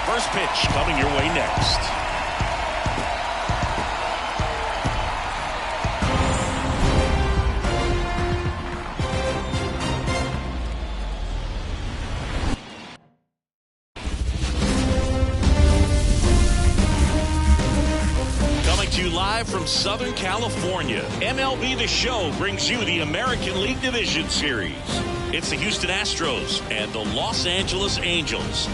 First pitch coming your way next. Coming to you live from Southern California, MLB The Show brings you the American League Division Series. It's the Houston Astros and the Los Angeles Angels.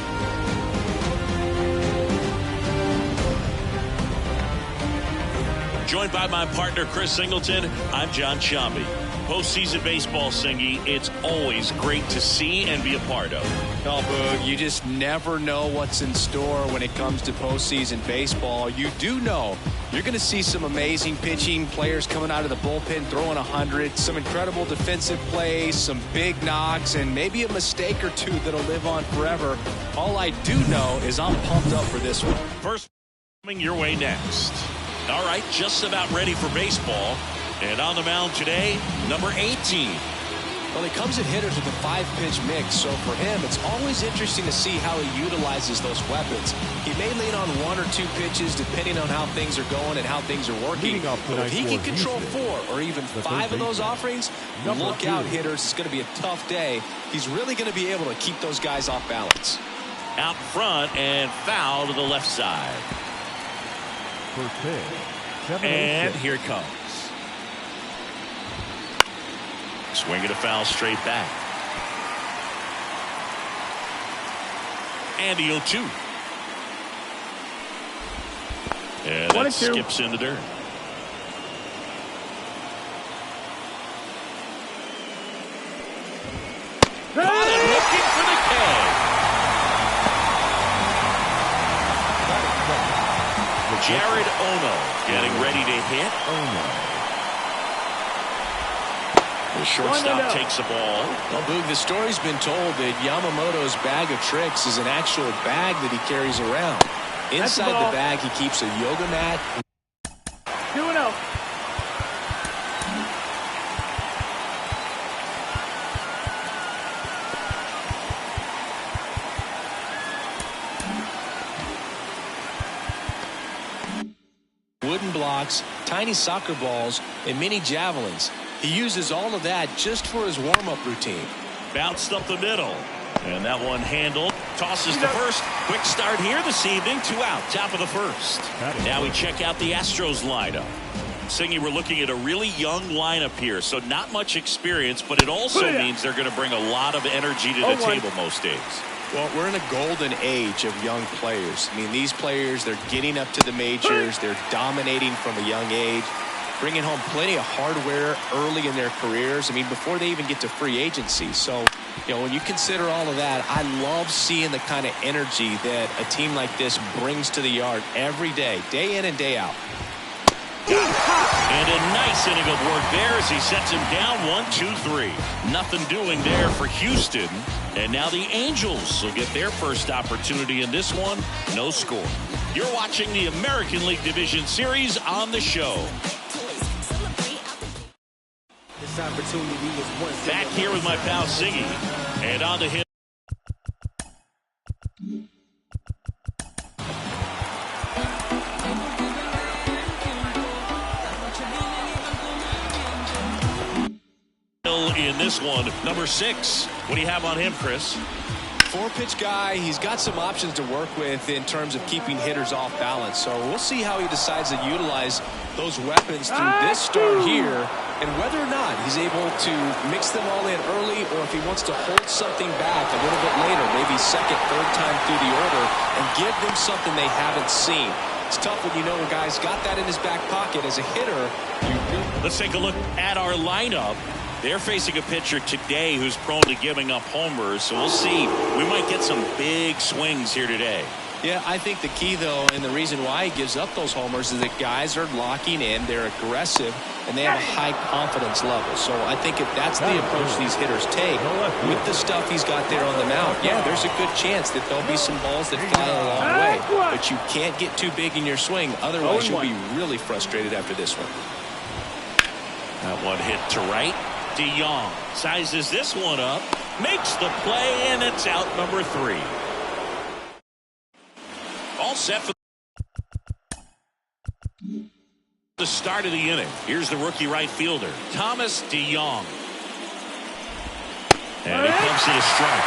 Joined by my partner, Chris Singleton, I'm John Shambi. Postseason baseball, Singy, it's always great to see and be a part of. Oh, Boog, you just never know what's in store when it comes to postseason baseball. You do know you're going to see some amazing pitching, players coming out of the bullpen throwing 100, some incredible defensive plays, some big knocks, and maybe a mistake or two that'll live on forever. All I do know is I'm pumped up for this one. First coming your way next. All right, just about ready for baseball. And on the mound today, number 18. Well, he comes at hitters with a 5-pitch mix, so for him, it's always interesting to see how he utilizes those weapons. He may lean on 1 or 2 pitches depending on how things are going and how things are working. But if he can control 4 or even 5 of those offerings, look out, hitters. It's going to be a tough day. He's really going to be able to keep those guys off balance. Out front and foul to the left side. And here it comes. Swing and a foul straight back. And the 0-2. And that skips in the dirt. Caught it, looking for the K. Jared Ono getting ready to hit. The shortstop takes the ball. Well, Boog, the story's been told that Yamamoto's bag of tricks is an actual bag that he carries around. Inside the bag, he keeps a yoga mat. 2-0. Wooden blocks, tiny soccer balls, and mini javelins. He uses all of that just for his warm-up routine. Bounced up the middle. And that one handled. Tosses to first. Quick start here this evening. 2 out. Top of the first. Now we check out the Astros lineup. Singy, we're looking at a really young lineup here, so not much experience, but it also means they're going to bring a lot of energy to the table most days. Well, we're in a golden age of young players. I mean, these players, they're getting up to the majors. They're dominating from a young age, bringing home plenty of hardware early in their careers. I mean, before they even get to free agency. So, you know, when you consider all of that, I love seeing the kind of energy that a team like this brings to the yard every day in and day out. And a nice inning of work there as he sets him down 1-2-3. Nothing doing there for Houston. And now the Angels will get their first opportunity in this one. No score. You're watching the American League Division Series on the show. This opportunity is once back here with my pal Siggy. And on to him. In this one, number 6. What do you have on him, Chris? 4-pitch guy. He's got some options to work with in terms of keeping hitters off balance. So we'll see how he decides to utilize those weapons through this start here, and whether or not he's able to mix them all in early, or if he wants to hold something back a little bit later, maybe second, third time through the order, and give them something they haven't seen. It's tough when you know a guy's got that in his back pocket. As a hitter, let's take a look at our lineup. They're facing a pitcher today who's prone to giving up homers, so we'll see. We might get some big swings here today. Yeah, I think the key, though, and the reason why he gives up those homers is that guys are locking in, they're aggressive, and they have a high confidence level. So I think if that's the approach these hitters take, with the stuff he's got there on the mound, yeah, there's a good chance that there'll be some balls that fly a long way. But you can't get too big in your swing, otherwise you'll be really frustrated after this one. That one hit to right. DeYoung sizes this one up, makes the play, and it's out number 3. All set for the start of the inning. Here's the rookie right fielder, Thomas DeYoung. And he pumps it a strike.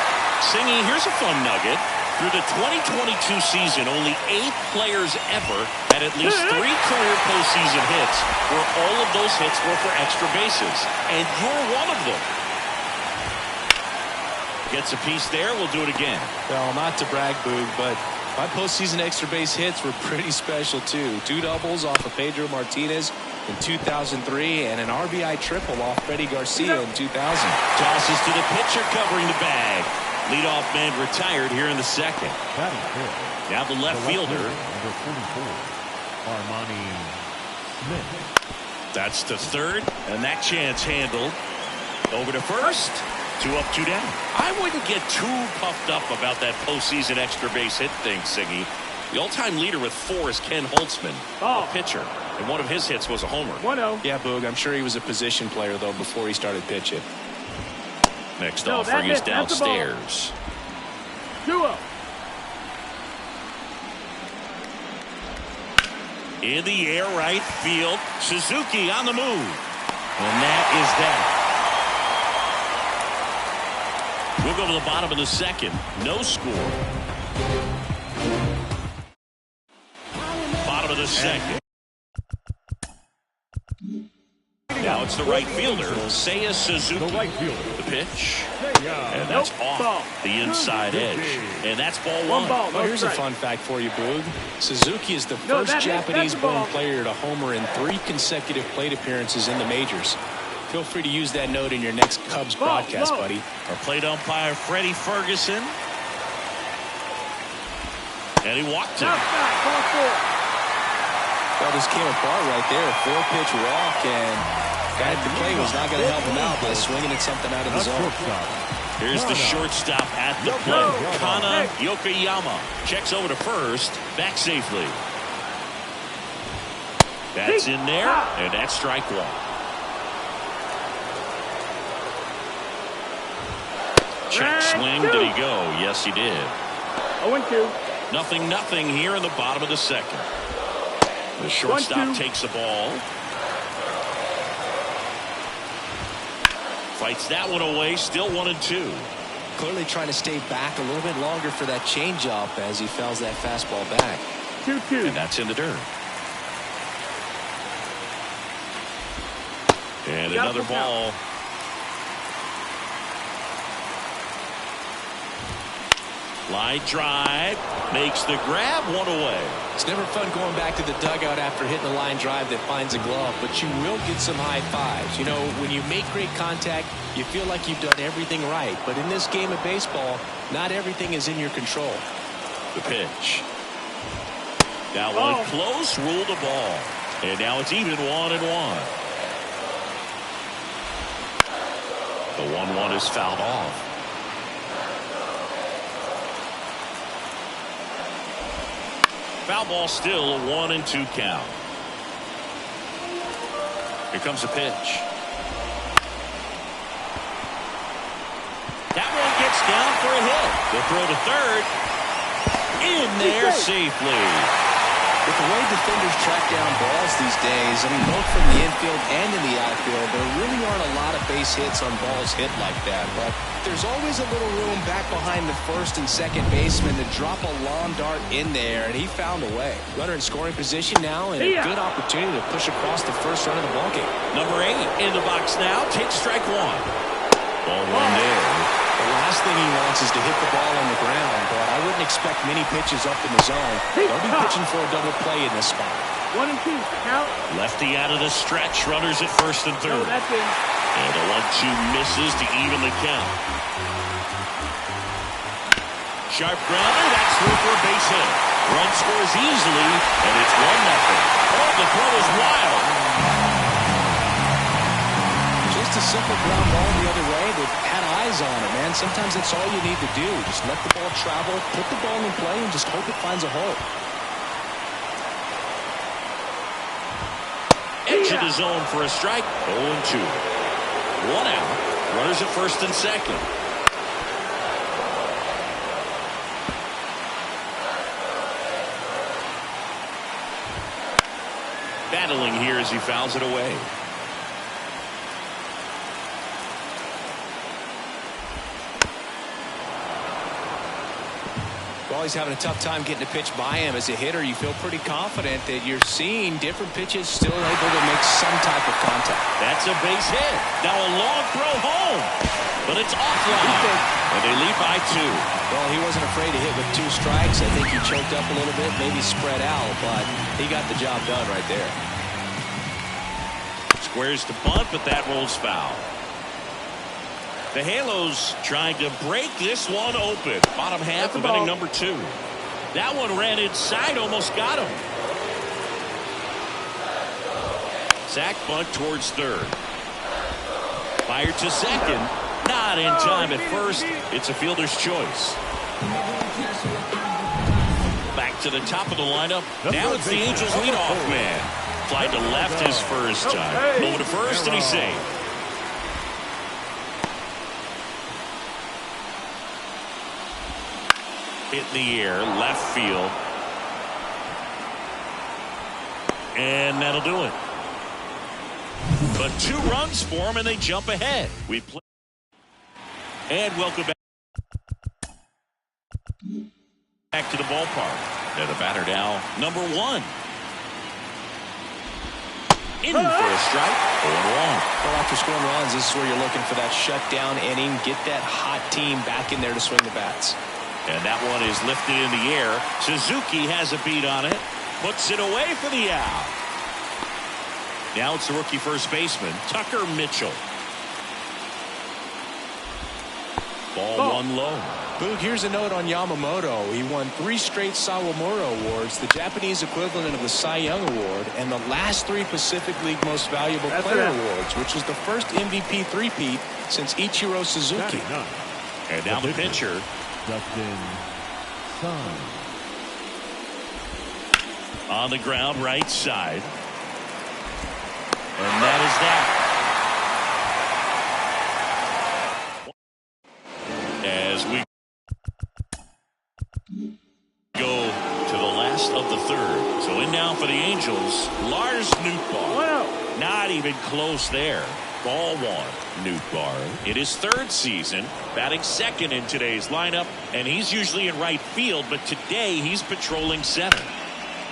Singy, here's a fun nugget. Through the 2022 season, only 8 players ever had at least 3 career postseason hits, where all of those hits were for extra bases. And you're one of them. Gets a piece there. We'll do it again. Well, not to brag, Boog, but my postseason extra base hits were pretty special, too. 2 doubles off of Pedro Martinez in 2003 and an RBI triple off Freddie Garcia in 2000. Tosses to the pitcher covering the bag. Leadoff man retired here in the second. Now the left fielder. Number 44, Armani Smith. That's the third, and that chance handled. Over to first. 2 up, 2 down. I wouldn't get too puffed up about that postseason extra base hit thing, Siggy. The all-time leader with 4 is Ken Holtzman, a pitcher, and one of his hits was a homer. 1-0. Yeah, Boog, I'm sure he was a position player, though, before he started pitching. Next offering is downstairs. 2-0. In the air, right field. Suzuki on the move. And that is that. We'll go to the bottom of the second. No score. Bottom of the second. Now it's the right fielder, Seiya Suzuki. The right fielder. The pitch. And that's off the inside edge. And that's ball 1. Well, here's a fun fact for you, Boog. Suzuki is the first Japanese-born player to homer in 3 consecutive plate appearances in the majors. Feel free to use that note in your next Cubs broadcast, buddy. Our plate umpire, Freddie Ferguson. And he walked it. Well, this came apart right there. 4-pitch walk, and guy at the plate was not going to help him out by swinging at something out of the zone. Here's the shortstop at the plate. Kana Yokoyama checks over to first, back safely. That's in there, and that's strike 1. Check swing. Did he go? Yes, he did. 0-2. 0-0 here in the bottom of the second. The shortstop takes the ball. Fights that one away. Still 1-2. Clearly trying to stay back a little bit longer for that changeup as he fouls that fastball back. 2-2. And that's in the dirt. And another ball. Line drive. Makes the grab, one away. It's never fun going back to the dugout after hitting a line drive that finds a glove, but you will get some high fives. You know, when you make great contact, you feel like you've done everything right. But in this game of baseball, not everything is in your control. The pitch. That one close, ruled a ball. And now it's even 1-1. The 1-1 is fouled off. Foul ball, still a 1-2 count. Here comes a pitch. That one gets down for a hit. The throw to third. In there safely. With the way defenders track down balls these days, I mean, both from the infield and in the outfield, there really aren't a lot of base hits on balls hit like that. But there's always a little room back behind the first and second baseman to drop a long dart in there, and he found a way. Runner in scoring position now, and a good opportunity to push across the first run of the ballgame. Number 8 in the box now. Takes strike one. Ball one there. The last thing he wants is to hit the ball on the ground, but I wouldn't expect many pitches up in the zone. They'll be pitching for a double play in this spot. 1-2, count. Lefty out of the stretch. Runners at first and third. No, that's in. And the 1-2 misses to even the count. Sharp grounder. That's through for a base hit. Run scores easily, and it's 1-0. Oh, the throw is wild. Just a simple ground ball the other way that had eyes on it, man. Sometimes that's all you need to do. Just let the ball travel, put the ball in play, and just hope it finds a hole. Edge of the zone for a strike. 0-2. 1 out. Runners at first and second. Battling here as he fouls it away. Well, he's having a tough time getting a pitch by him. As a hitter, you feel pretty confident that you're seeing different pitches still able to make some type of contact. That's a base hit. Now a long throw home. But it's offline. And they lead by 2. Well, he wasn't afraid to hit with 2 strikes. I think he choked up a little bit, maybe spread out, but he got the job done right there. Squares to bunt, but that rolls foul. The Halos trying to break this one open. Bottom half of inning number 2. That one ran inside, almost got him. Sack bunt towards third. Fired to second. Not in time at first. It's a fielder's choice. Back to the top of the lineup. Now it's the Angels leadoff man. Fly to left his first time. Over to first, and he's safe. Hit in the air, left field. And that'll do it. But 2 runs for him, and they jump ahead. We play. And welcome back to the ballpark. They're the batter now, number 1. In for a strike. 0-1. Well, after scoring runs, this is where you're looking for that shutdown inning. Get that hot team back in there to swing the bats. And that one is lifted in the air. Suzuki has a beat on it. Puts it away for the out. Now it's the rookie first baseman, Tucker Mitchell. Ball 1 low. Boog, here's a note on Yamamoto. He won 3 straight Sawamura Awards, the Japanese equivalent of the Cy Young Award, and the last 3 Pacific League Most Valuable Player Awards, which is the first MVP three-peat since Ichiro Suzuki. And now the pitcher. Justin Sun. On the ground, right side. And that is that. As we go to the last of the third. So in now for the Angels, Lars Nootbaar. Not even close there. Ball one. Newt in his third season, batting second in today's lineup, and he's usually in right field, but today he's patrolling center.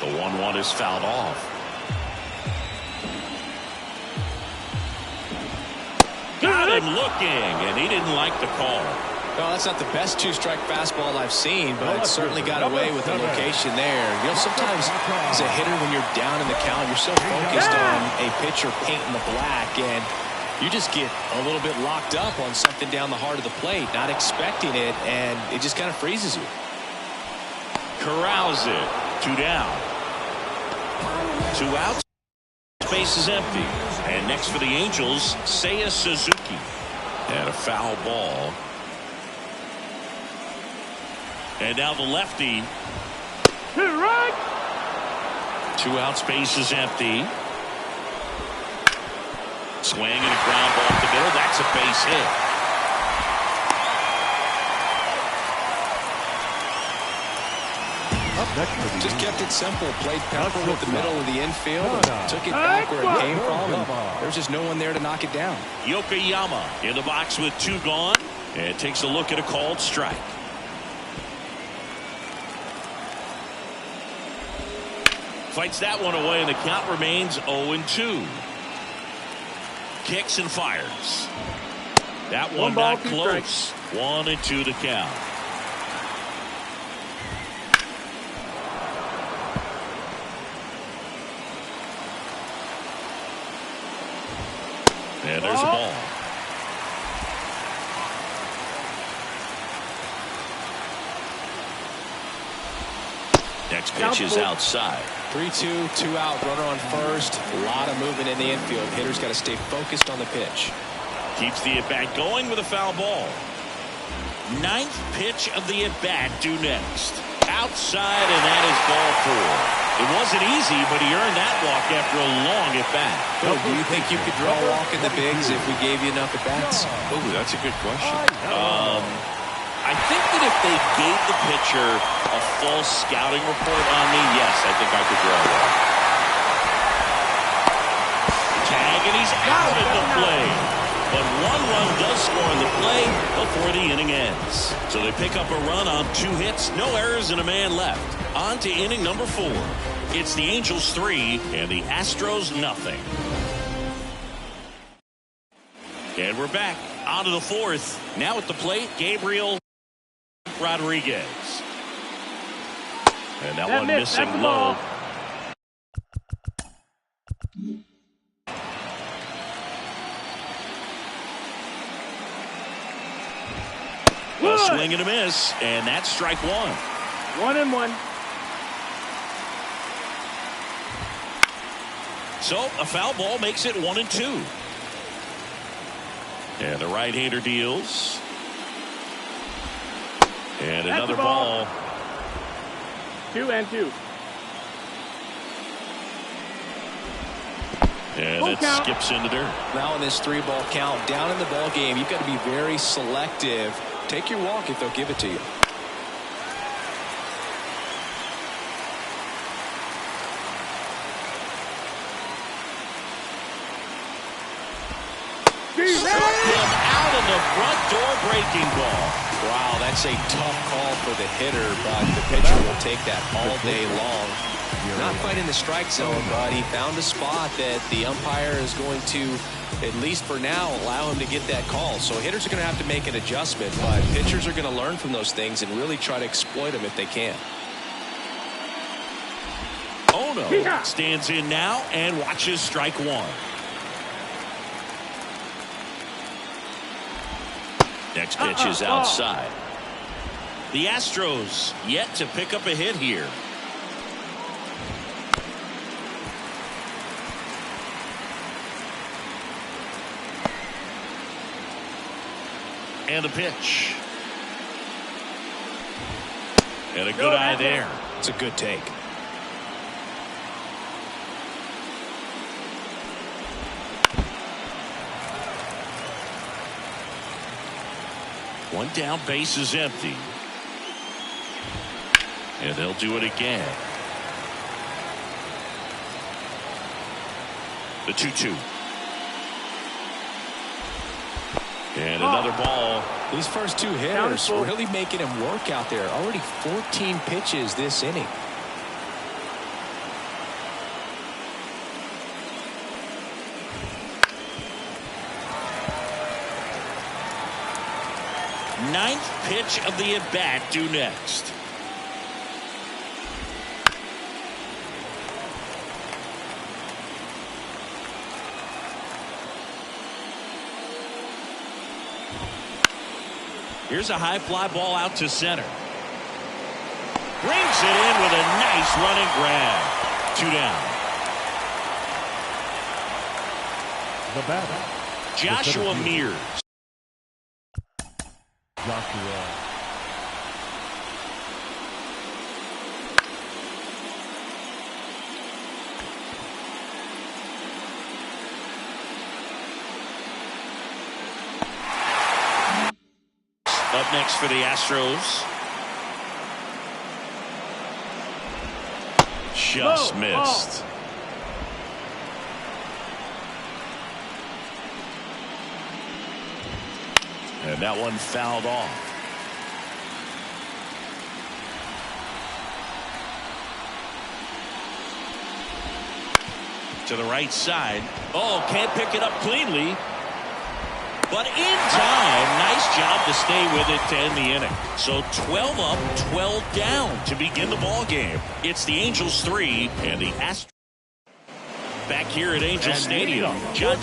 The 1-1 is fouled off. Got him looking, and he didn't like the call. Well, that's not the best two-strike fastball I've seen, but it certainly got away with the location there. You know, sometimes as a hitter, when you're down in the count, you're so focused on a pitcher painting the black, and you just get a little bit locked up on something down the heart of the plate, not expecting it, and it just kind of freezes you. Corrals it. 2 down. 2 outs. Space is empty. And next for the Angels, Seiya Suzuki. And a foul ball. And now the lefty. Right. 2 out, space is empty. Swing and a ground ball up the middle. That's a base hit. Up next for the Just kept it simple. Played pepper with the middle of the infield. No. Took it back where it came from. And there's just no one there to knock it down. Yokoyama in the box with 2 gone. And takes a look at a called strike. Fights that one away, and the count remains 0-2. Kicks and fires. That one not close. 1-2 to count. And there's a ball. Next pitch is outside. 3-2, 2 out, runner on first. A lot of movement in the infield. Hitter's got to stay focused on the pitch. Keeps the at-bat going with a foul ball. 9th pitch of the at-bat due next. Outside, and that is ball 4. It wasn't easy, but he earned that walk after a long at-bat. Oh, do you think you could draw a walk in the bigs if we gave you enough at-bats? Oh, that's a good question. I think that if they gave the pitcher a full scouting report on me, yes, I think I could draw a walk. Tag, and he's out at the plate. But 1 run does score in the play before the inning ends. So they pick up a run on 2 hits, no errors, and a man left. On to inning number 4. It's the Angels 3 and the Astros nothing. And we're back on to the 4th. Now at the plate, Gabriel Rodriguez. And that one missing low. A swing and a miss, and that's strike 1. 1-1. So a foul ball makes it 1-2. And the right-hander deals. And That's another the ball. ball. 2-2. And it count. skips into dirt. Now in this 3-ball count, down in the ball game, you've got to be very selective. Take your walk if they'll give it to you. Struck him out in the front door breaking ball. Wow, that's a tough call for the hitter, but the pitcher will take that all day long. Not quite in the strike zone, but he found a spot that the umpire is going to, at least for now, allow him to get that call. So hitters are going to have to make an adjustment, but pitchers are going to learn from those things and really try to exploit them if they can. Ono stands in now and watches strike 1. Next pitch is outside. The Astros yet to pick up a hit here. And a pitch. And a good eye there. It's a good take. One down, base is empty. And they'll do it again. The 2-2. And another ball. These first two hitters really making him work out there. Already 14 pitches this inning. Ninth pitch of the at-bat due next. Here's a high fly ball out to center. Brings it in with a nice running grab. 2 down. The batter, Joshua Mears. Joshua. Up next for the Astros. Just missed. And that one fouled off. To the right side. Oh, can't pick it up cleanly. But in time, nice job to stay with it to end the inning. So 12 up, 12 down to begin the ball game. It's the Angels 3 and the Astros. Back here at Angels Stadium, John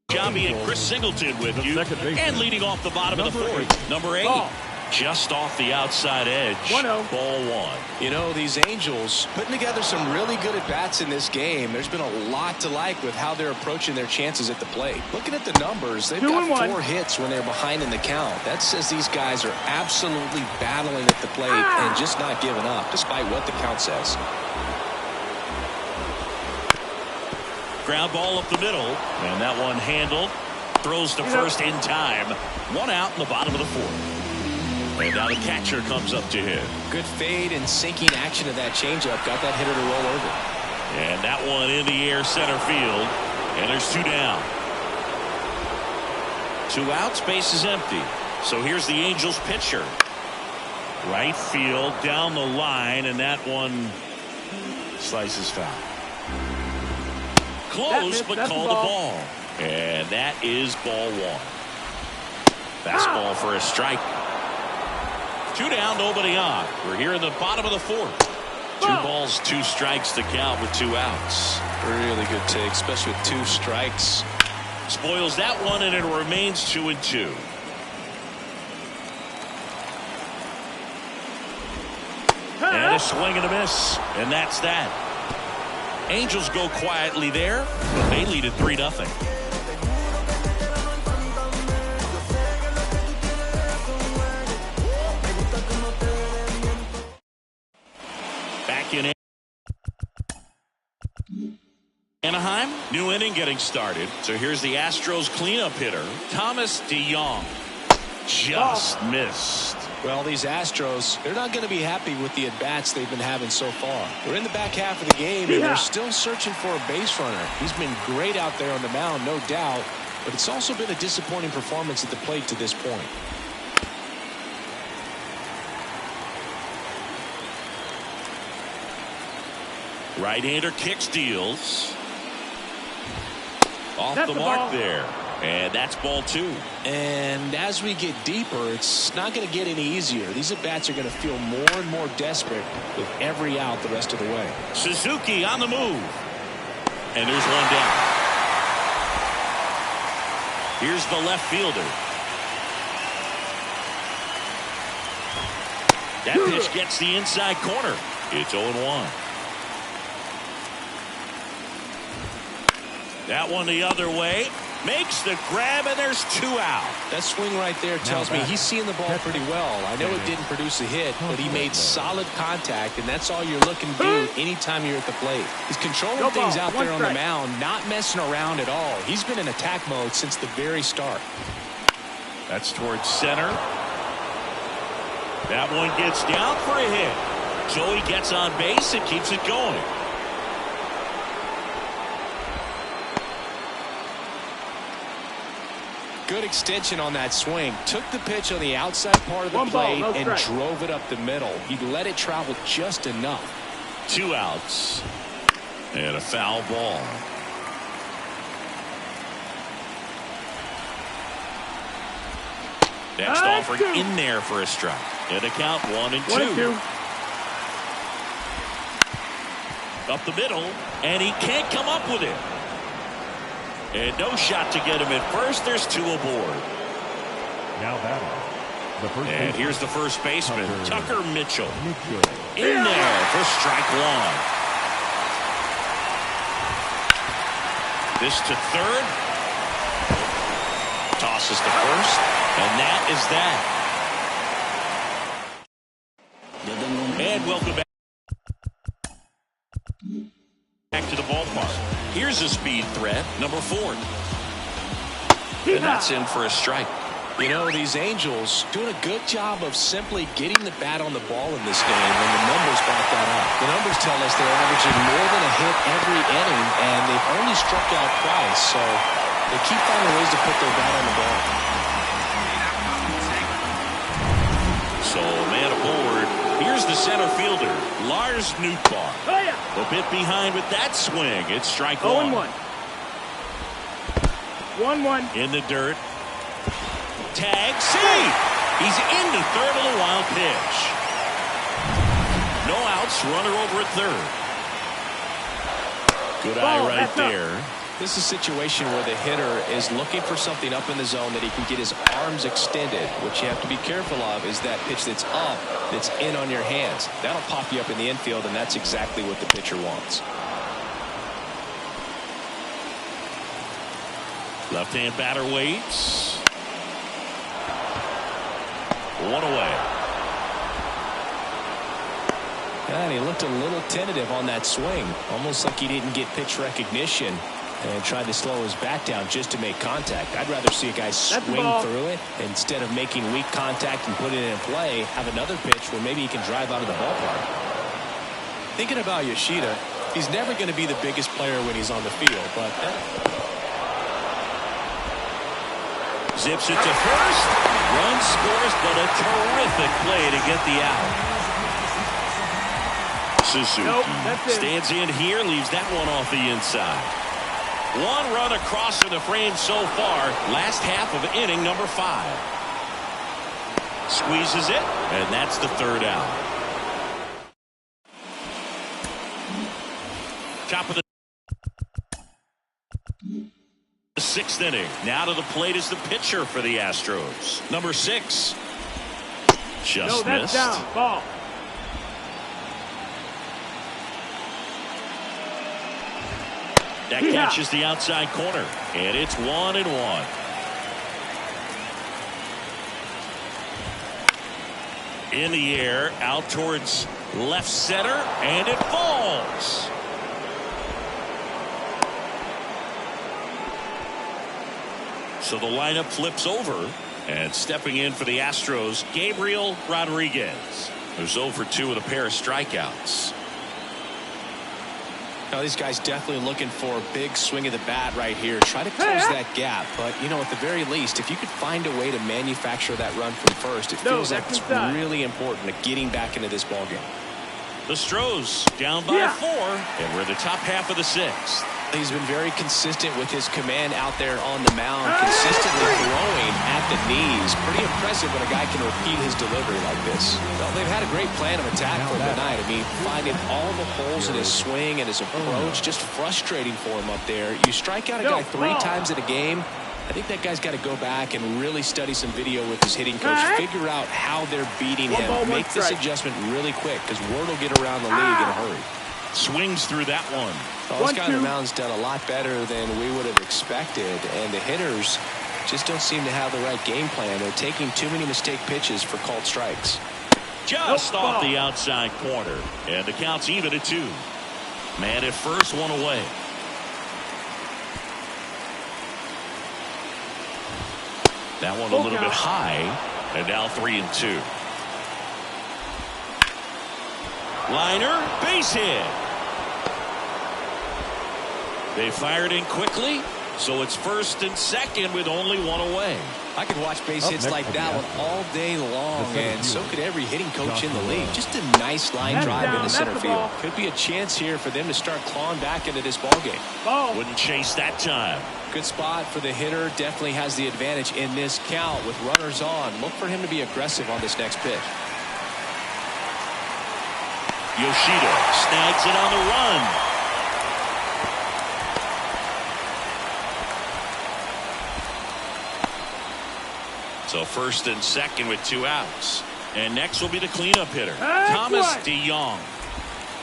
Jamie and Chris Singleton with you. And leading off the bottom of the fourth, number 8. Just off the outside edge. 1-0. Ball 1. You know, these Angels putting together some really good at-bats in this game. There's been a lot to like with how they're approaching their chances at the plate. Looking at the numbers, they've got 4 hits when they're behind in the count. That says these guys are absolutely battling at the plate and just not giving up, despite what the count says. Ground ball up the middle, and that one handled. Throws to first in time. 1 out in the bottom of the fourth. And now the catcher comes up to hit. Good fade and sinking action of that changeup. Got that hitter to roll over. And that one in the air center field. And there's 2 down. 2 outs, base is empty. So here's the Angels pitcher. Right field, down the line, and that one slices foul. Close, but called the ball. And that is ball 1. Fastball for a strike. 2 down, nobody on. We're here in the bottom of the fourth. 2 balls, 2 strikes to count with 2 outs. Really good take, especially with 2 strikes. Spoils that one, and it remains 2-2. And a swing and a miss, and that's that. Angels go quietly there, but they lead at 3-0. In Anaheim, new inning getting started. So here's the Astros cleanup hitter, Thomas DeJong. Just missed. Well, these Astros, they're not going to be happy with the at-bats they've been having so far. We're in the back half of the game, and they're still searching for a base runner. He's been great out there on the mound, no doubt, but it's also been a disappointing performance at the plate to this point. Right-hander kicks, deals. Off the mark there. And that's ball 2. And as we get deeper, it's not going to get any easier. These at-bats are going to feel more and more desperate with every out the rest of the way. Suzuki on the move. And there's 1 down. Here's the left fielder. That pitch gets the inside corner. It's 0-1. That one the other way. Makes the grab, and there's 2 out. That swing right there tells me he's seeing the ball pretty well. I know it didn't produce a hit, but he made solid contact, and that's all you're looking to do anytime you're at the plate. He's controlling things out there on the mound, not messing around at all. He's been in attack mode since the very start. That's towards center. That one gets down for a hit. Joey gets on base and keeps it going. Good extension on that swing. Took the pitch on the outside part of the plate and drove it up the middle. He let it travel just enough. 2 outs. And a foul ball. Next offering in there for a strike. And a count 1-2. Up the middle, and he can't come up with it. And no shot to get him at first. There's 2 aboard. Now batting. The first and baseman. Here's the first baseman, Tucker Mitchell. In there for strike 1. This to third. Tosses to first. And that is that. And welcome back to the ballpark. Here's a speed threat, number 4. And that's in for a strike. You know, these Angels doing a good job of simply getting the bat on the ball in this game, and the numbers back that up. The numbers tell us they're averaging more than a hit every inning, and they've only struck out twice, so they keep finding ways to put their bat on the ball. So, man aboard. Here's the center fielder, Lars Nootbaar. A bit behind with that swing. It's strike 1. 0-1. 1-1. In the dirt. Tag, see! He's into third on a wild pitch. No outs, runner over at third. Good eye right there. This is a situation where the hitter is looking for something up in the zone that he can get his arms extended. What you have to be careful of is that pitch that's up, that's in on your hands. That'll pop you up in the infield, and that's exactly what the pitcher wants. Left-hand batter waits. 1 away. And he looked a little tentative on that swing, almost like he didn't get pitch recognition and tried to slow his bat down just to make contact. I'd rather see a guy swing through it instead of making weak contact and put it in play, have another pitch where maybe he can drive out of the ballpark. Thinking about Yoshida, he's never going to be the biggest player when he's on the field, but zips it to first. Run scores, but a terrific play to get the out. Suzuki stands in here, leaves that one off the inside. 1 run across in the frame so far. Last half of inning number 5. Squeezes it, and that's the 3rd out. Top of the 6th inning. Now to the plate is the pitcher for the Astros. Number 6. Just missed. Down. Ball. That catches the outside corner, and it's 1-1. In the air, out towards left center, and it falls. So the lineup flips over, and stepping in for the Astros, Gabriel Rodriguez, who's 0 for 2 with a pair of strikeouts. Now, these guys definitely looking for a big swing of the bat right here. Try to close that gap. But, you know, at the very least, if you could find a way to manufacture that run from first, it feels like it's really important to getting back into this ballgame. The Stros down by 4, and we're in the top half of the 6th. He's been very consistent with his command out there on the mound, consistently throwing at the knees. Pretty impressive when a guy can repeat his delivery like this. Well, they've had a great plan of attack for him tonight. I mean, finding all the holes in his swing and his approach, just frustrating for him up there. You strike out a guy 3 times in a game, I think that guy's got to go back and really study some video with his hitting coach, figure out how they're beating him, make this adjustment really quick, because word will get around the league in a hurry. Swings through that one. Well, this guy on the mound's done a lot better than we would have expected, and the hitters just don't seem to have the right game plan. They're taking too many mistake pitches for called strikes. Just off the outside corner, and the count's even at 2. Man at first, 1 away. That one a little bit high, and now 3-2. Liner, base hit. They fired in quickly, So it's first and second with only one away. I could watch base hits like that one all day long, and so could every hitting coach in the league. Just a nice line drive into center field. Could be a chance here for them to start clawing back into this ball game. Wouldn't chase that time. Good spot for the hitter. Definitely has the advantage in this count with runners on. Look for him to be aggressive on this next pitch. Yoshida snags it on the run. So first and second with 2 outs. And next will be the cleanup hitter, Thomas DeYoung.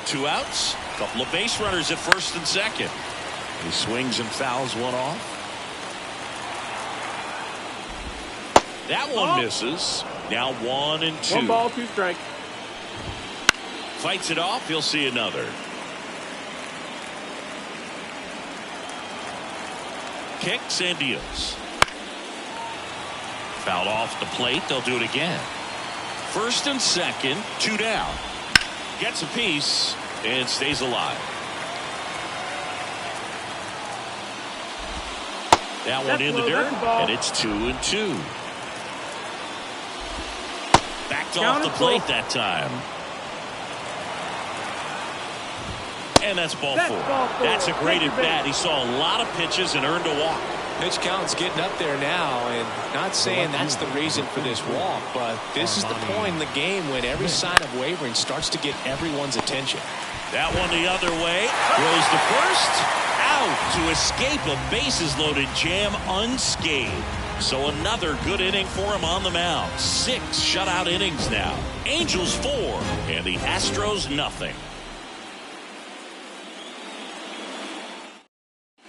2 outs, couple of base runners at first and second. He swings and fouls one off. That one misses. Now 1 and 2. 1 ball, 2 strikes. Fights it off. He'll see another. Kicks and deals. Fouled off the plate. They'll do it again. First and second, 2 down. Gets a piece and stays alive. That one in the dirt, and it's 2 and 2. Backed off the plate that time. And that's ball 4. That's a great at bat. He saw a lot of pitches and earned a walk. Pitch count's getting up there now, and not saying that's the reason for this walk, but this is the point in the game when every sign of wavering starts to get everyone's attention. That one the other way. Goes to first. Out to escape a bases-loaded jam unscathed. So another good inning for him on the mound. 6 shutout innings now. Angels 4 and the Astros nothing.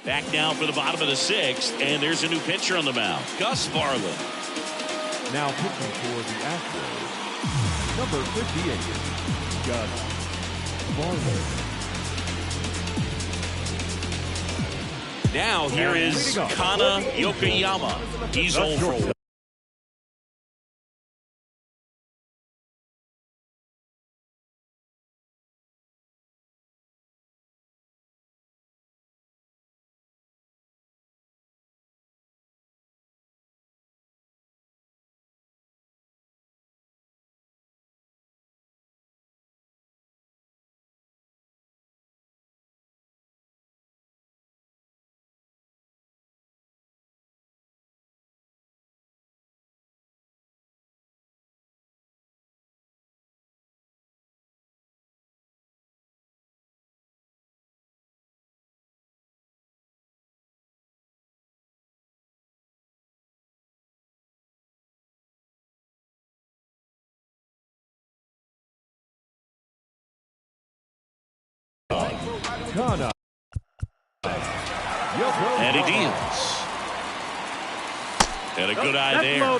Back now for the bottom of the 6th, and there's a new Pitcher on the mound, Gus Varland. Now pitching for the Astros, number 58, Gus Varland. Now here is Kana Yokoyama. He's 0 for 1. Kana. And he deals. And a good eye there.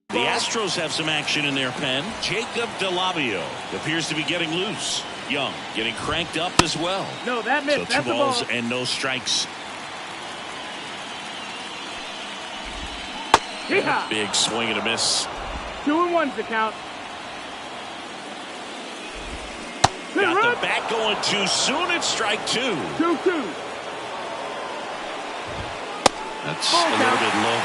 The Astros have some action in their pen. Jacob DeLabio appears to be getting loose. Young getting cranked up as well. No, that missed. So 2 balls and no strikes. Yeah. Big swing and a miss. 2-1's the count. Got the bat going too soon. It's strike 2. 2-2. That's a little bit low.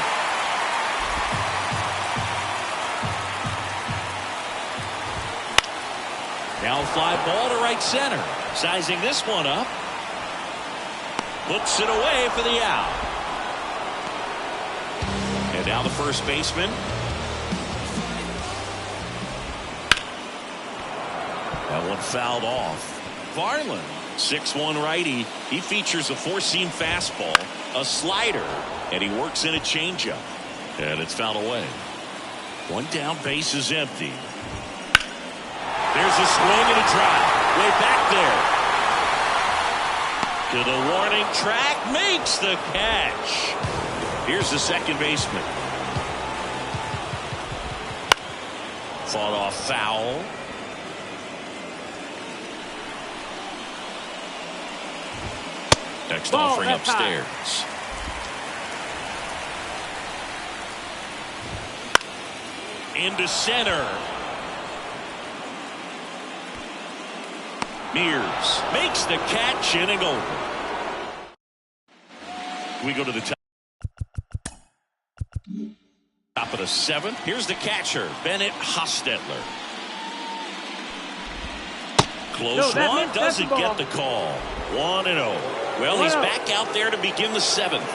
Now fly ball to right center. Sizing this one up. Puts it away for the out. And now the first baseman. That one fouled off. Varland, 6'1" righty. He features a 4-seam fastball, a slider, and he works in a changeup. And it's fouled away. 1 down, base is empty. There's a swing and a drive. Way back there. To the warning track. Makes the catch. Here's the second baseman. Fought off foul. Next offering upstairs. Into center. Mears makes the catch, inning over. We go to the top of the 7th. Here's the catcher, Bennett Hostetler. Close one, doesn't get the call. 1-0. Well, he's back out there to begin the 7th.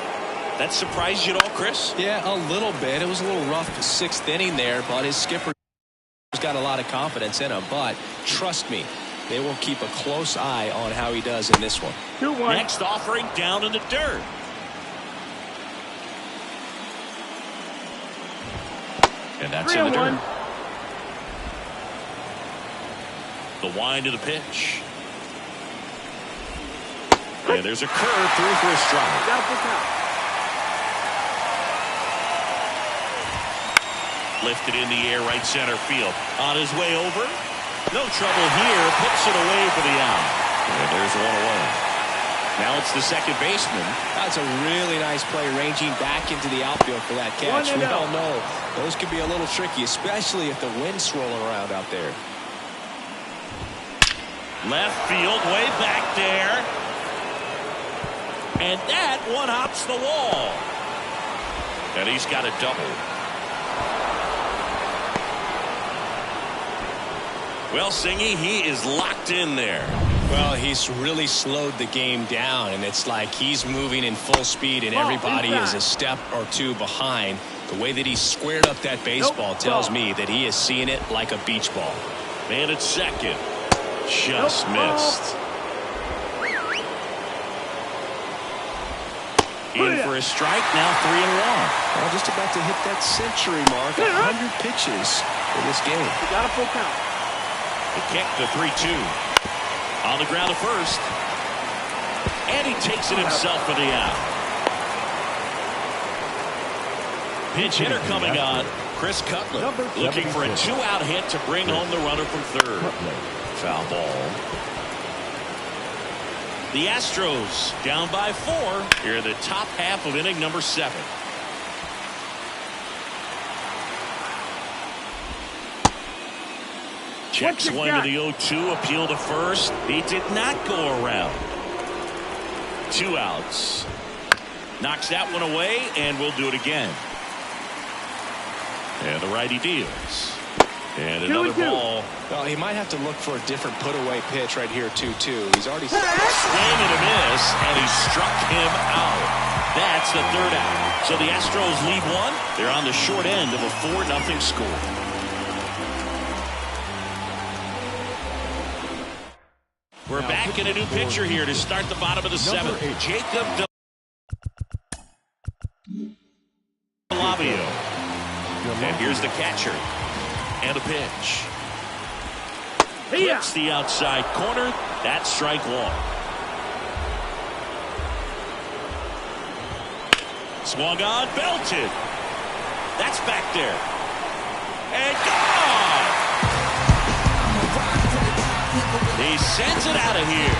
That surprised you at all, Chris? Yeah, a little bit. It was a little rough 6th inning there, but his skipper's got a lot of confidence in him. But trust me, they will keep a close eye on how he does in this one. 2-1. Next offering down in the dirt. And that's in the dirt. The wind of the pitch. And there's a curve through for a strike. Got a full count. Lifted in the air, right center field. On his way over. No trouble here. Puts it away for the out. And there's 1 away. Now it's the second baseman. That's a really nice play, ranging back into the outfield for that catch. We all know those can be a little tricky, especially if the wind's swirling around out there. Left field, way back there. And that one hops the wall. And he's got a double. Well, Singy, he is locked in there. Well, he's really slowed the game down, and it's like he's moving in full speed, and everybody is a step or two behind. The way that he squared up that baseball tells me that he is seeing it like a beach ball. Man at second. Just missed. In for a strike, now 3-1. Well, just about to hit that century mark, 100 pitches for this game. We got a full count. The kick, the 3-2. On the ground to first. And he takes it himself for the out. Pinch hitter coming on. Chris Cutler looking for a 2-out hit to bring home the runner from third. Foul ball. The Astros down by 4 here in the top half of inning number 7. Check swing to the 0-2, appeal to first. He did not go around. 2 outs. Knocks that one away, and we'll do it again. And the righty deals. And another ball. Well, he might have to look for a different put-away pitch right here, 2-2. He's already swing and a miss, and he struck him out. That's the 3rd out. So the Astros lead 1. They're on the short end of a 4-0 score. We're back in a new pitcher here to start the bottom of the 7th. Jacob Delavio. And here's the catcher. And a pitch. Hits the outside corner. That's strike 1. Swung on, belted. That's back there. And gone. He sends it out of here.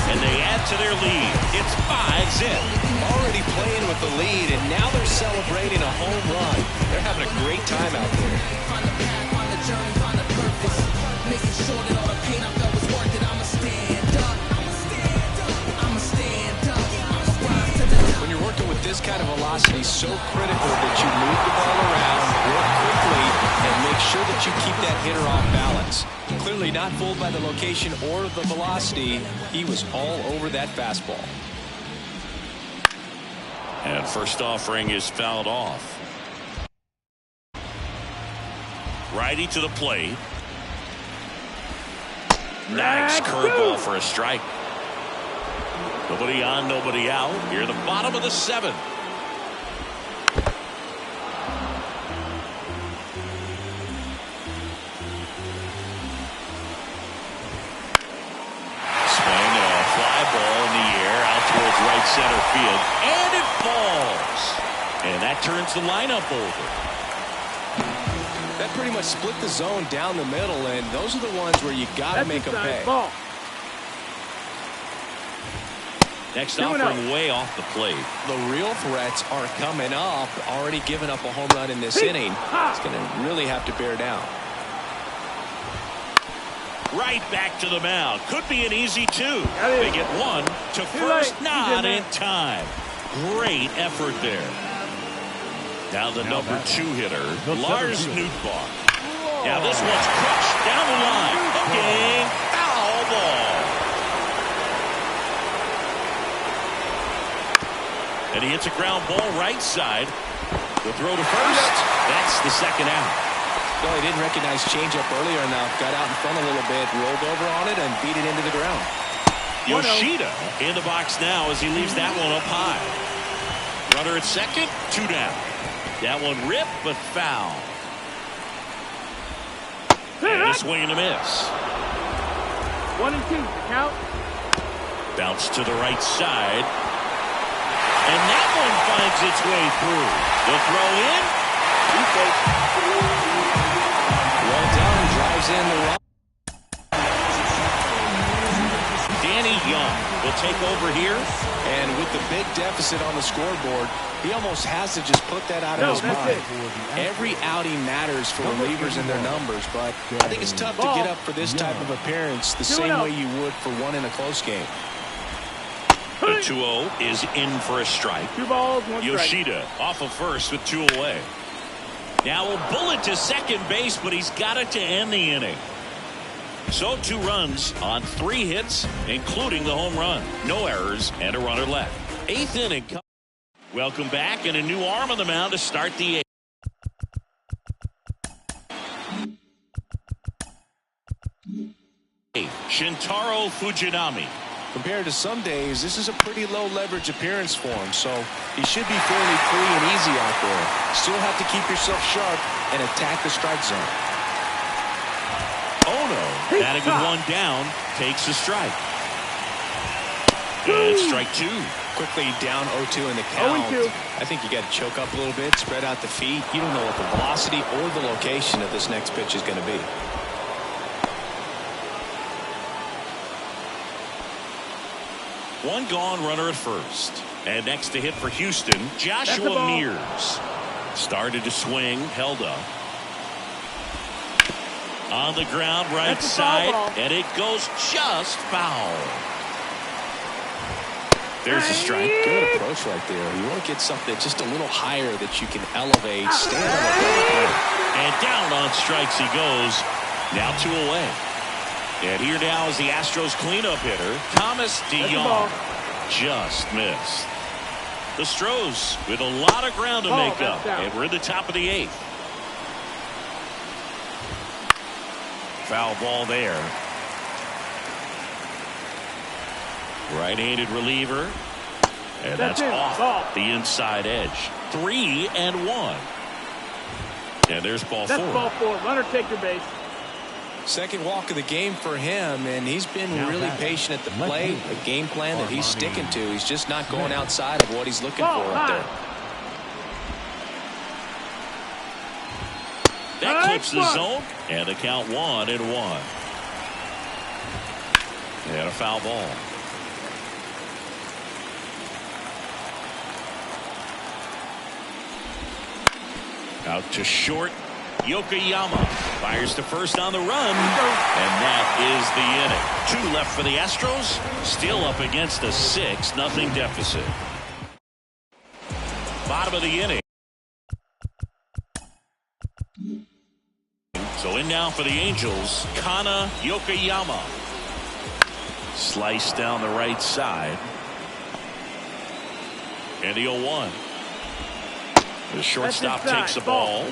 And they add to their lead. It's 5-zip. Already playing with the lead, and now they're celebrating a home run. They're having a great time out there. When you're working with this kind of velocity, so critical that you move the ball around, work quickly, and make sure that you keep that hitter off balance. Clearly not fooled by the location or the velocity. He was all over that fastball. And first offering is fouled off. Righty to the plate. Nice curveball for a strike. Nobody on, nobody out. Here at the bottom of the 7th. Swing and a fly ball in the air out towards right center field. And it falls. And that turns the lineup over. That pretty much split the zone down the middle, and those are the ones where you got to make them pay. Ball. Next offering way off the plate. The real threats are coming up. Already given up a home run in this inning. It's going to really have to bear down. Right back to the mound. Could be an easy 2. They get 1 to first, not in time. Great effort there. Now the number 2 hitter, Lars Nootbaar. Now this one's crushed down the line. Okay, foul ball. And he hits a ground ball right side. The throw to first. That's the second out. No, he didn't recognize changeup earlier enough. Got out in front a little bit, rolled over on it, and beat it into the ground. Yoshida in the box now as he leaves that one up high. Runner at second, 2 down. That one ripped, but foul. And a swing and a miss. 1 and 2 to count. Bounce to the right side. And that one finds its way through. The throw in. Well done, drives in the run. Danny Young will take over here. And with the big deficit on the scoreboard, he almost has to just put that out of his mind. Every outing matters for relievers and their numbers, but I think it's tough to get up for this type of appearance the same way you would for one in a close game. The 2-0 is in for a strike. 2 balls, 1 strike. Yoshida off of first with 2 away. Now a bullet to second base, but he's got it to end the inning. So 2 runs on 3 hits, including the home run. No errors and a runner left. 8th inning. Welcome back, and a new arm on the mound to start the 8th. Shintaro Fujinami. Compared to some days, this is a pretty low leverage appearance for him, so he should be fairly free and easy out there. Still have to keep yourself sharp and attack the strike zone. Ono, batting with 1 down, takes a strike. And strike 2. Quickly down 0-2 in the count. 0-2. I think you got to choke up a little bit, spread out the feet. You don't know what the velocity or the location of this next pitch is going to be. One gone, runner at first. And next to hit for Houston, Joshua Mears. Started to swing, held up. On the ground, right side, and it goes just foul. There's a strike. Good approach right there. You want to get something just a little higher that you can elevate, stand on the plate. And down on strikes he goes. Now 2 away. And here now is the Astros cleanup hitter, Thomas DeYoung. Just missed. The Stros with a lot of ground to make up. And we're in the top of the 8th. Foul ball there. Right-handed reliever. And that's off the inside edge. 3-1. And there's ball 4. That's ball 4. Runner take your base. Second walk of the game for him, and he's been really patient at the plate. A game plan that he's sticking to. He's just not going outside of what he's looking for up there. That clips the zone, and the count 1-1. And a foul ball. Out to short. Yokoyama fires to first on the run, and that is the inning. 2 left for the Astros, still up against a 6-0 deficit. Bottom of the inning. So in now for the Angels, Kana Yokoyama. Slice down the right side. And the 0-1. The shortstop takes the ball.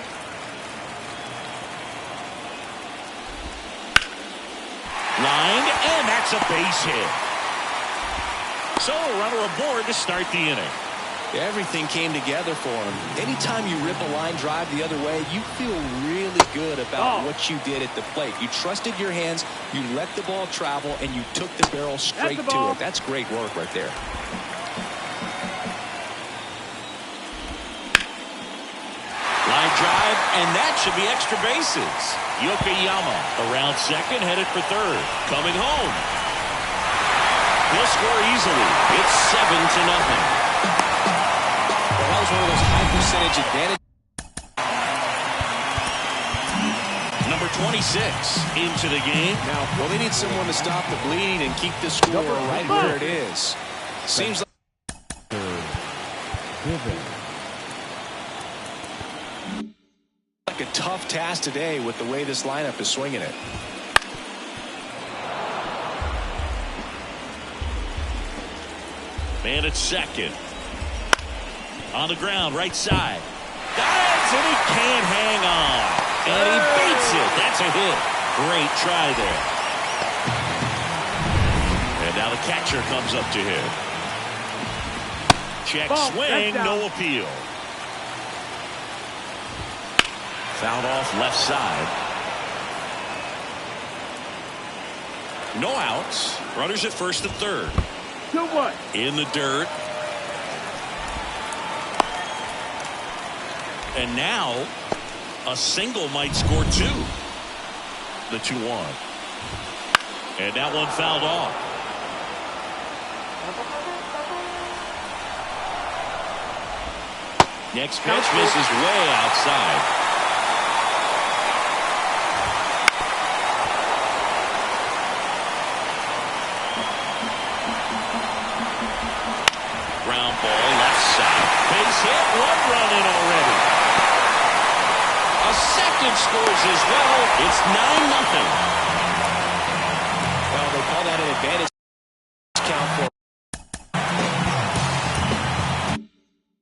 Lined, and that's a base hit. So a runner aboard to start the inning. Everything came together for him. Anytime you rip a line drive the other way, you feel really good about what you did at the plate. You trusted your hands, you let the ball travel, and you took the barrel straight to it. That's great work right there. Line drive, and that should be extra bases. Yokoyama around second, headed for third. Coming home. He'll score easily. It's 7-0. Well, that was one of those high percentage advantages. Number 26 into the game. Now, well, they need someone to stop the bleeding and keep the score right where it is. Seems like Like a tough task today with the way this lineup is swinging it. Man at second. On the ground, right side. Dives, and he can't hang on. And he beats it. That's a hit. Great try there. And now the catcher comes up to him. Check swing, no appeal. Fouled off left side. No outs. Runners at first and third. 2-1. In the dirt. And now a single might score two. The 2-1. And that one fouled off. Next pitch misses way outside. Ground ball left side. Base hit. One run in already. A second scores as well. It's 9-0. Well, they call that an advantage count for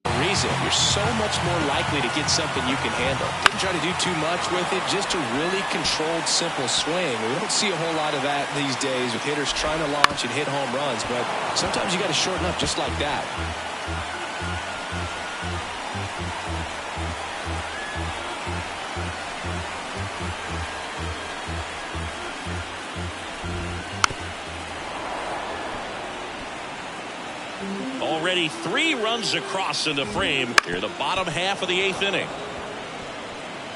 a reason. You're so much more likely to get something you can handle. Didn't try to do too much with it. Just a really controlled, simple swing. We don't see a whole lot of that these days with hitters trying to launch and hit home runs. But sometimes you got to shorten up just like that. Already 3 runs across in the frame here, the bottom half of the 8th inning.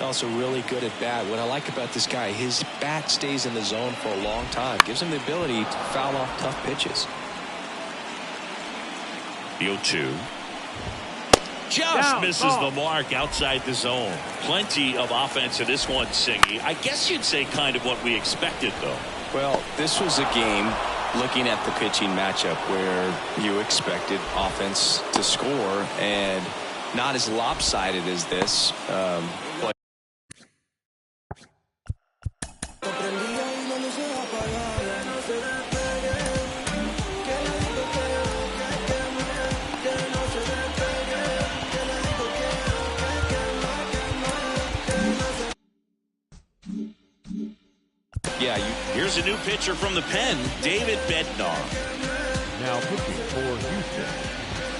Also really good at bat. What I like about this guy, his bat stays in the zone for a long time. Gives him the ability to foul off tough pitches. The 0-2. Just misses the mark outside the zone. Plenty of offense in this one, Singy. I guess you'd say kind of what we expected, though. Well, this was a game looking at the pitching matchup where you expected offense to score, and not as lopsided as this. But yeah, here's a new pitcher from the pen, David Bednar. Now pitching for Houston,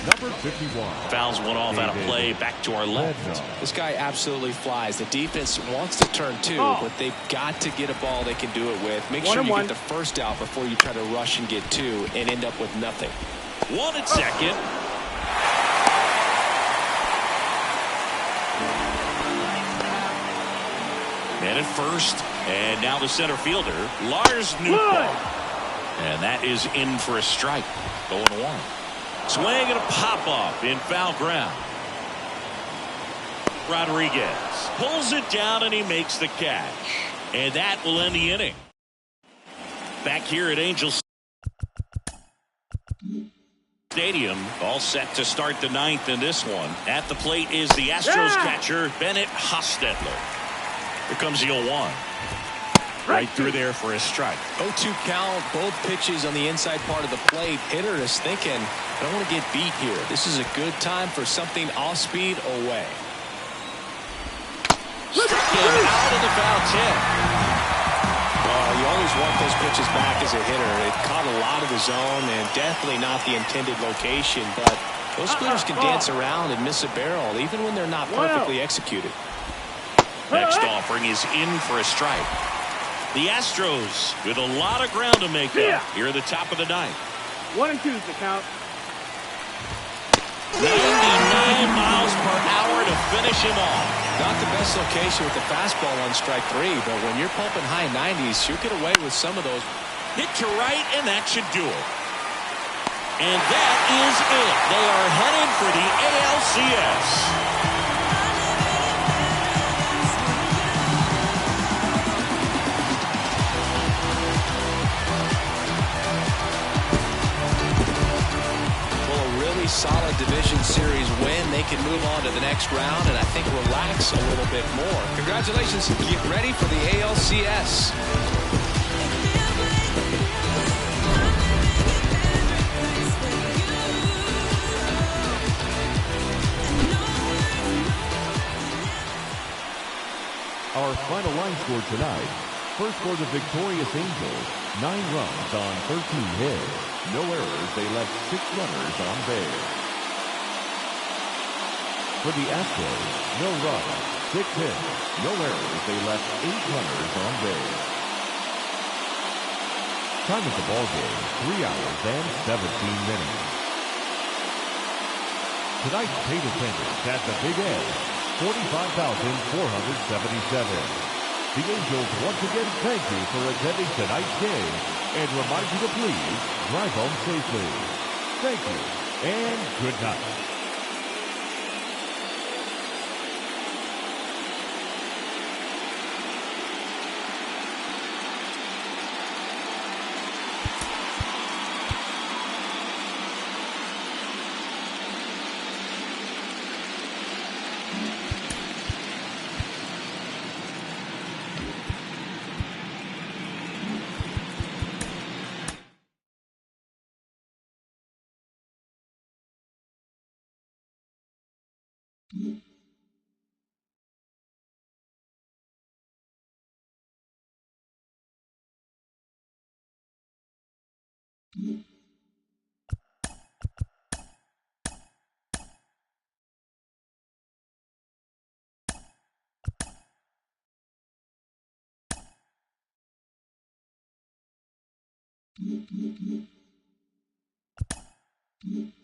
number 51. Fouls one off out of play, back to our left. this guy absolutely flies. The defense wants to turn two, but they've got to get a ball they can do it with. Make sure you get the first out before you try to rush and get two and end up with nothing. One at second. Man at first, and now the center fielder, Lars Nootbaar. And that is in for a strike. 0-1. Swing and a pop-up in foul ground. Rodriguez pulls it down and he makes the catch. And that will end the inning. Back here at Angels Stadium, all set to start the 9th in this one. At the plate is the Astros catcher, Bennett Hostetler. Here comes the 0-1. Right through there for a strike. 0-2 count, both pitches on the inside part of the plate. Hitter is thinking, I don't want to get beat here. This is a good time for something off speed away. Struck him out of the foul tip. You always want those pitches back as a hitter. It caught a lot of the zone and definitely not the intended location, but those splitters can dance around and miss a barrel even when they're not perfectly executed. Next offering is in for a strike. The Astros with a lot of ground to make up here at the top of the 9th. 1-2 is the count. 99 miles per hour to finish him off. Not the best location with the fastball on strike 3, but when you're pumping high 90s, you'll get away with some of those. Hit to right, and that should do it. And that is it. They are headed for the ALCS. Solid division series win, they can move on to the next round and I think relax a little bit more. Congratulations. Get ready for the ALCS. Our final line score tonight. First for the victorious Angels, 9 runs on 13 hits. No errors, they left 6 runners on base. For the Astros, no runs, 6 hits. No errors, they left 8 runners on base. Time at the ballgame, 3 hours and 17 minutes. Tonight's paid attendance at the Big Edge, 45,477. The Angels once again thank you for attending tonight's game and remind you to please drive home safely. Thank you and good night. Mm-hmm.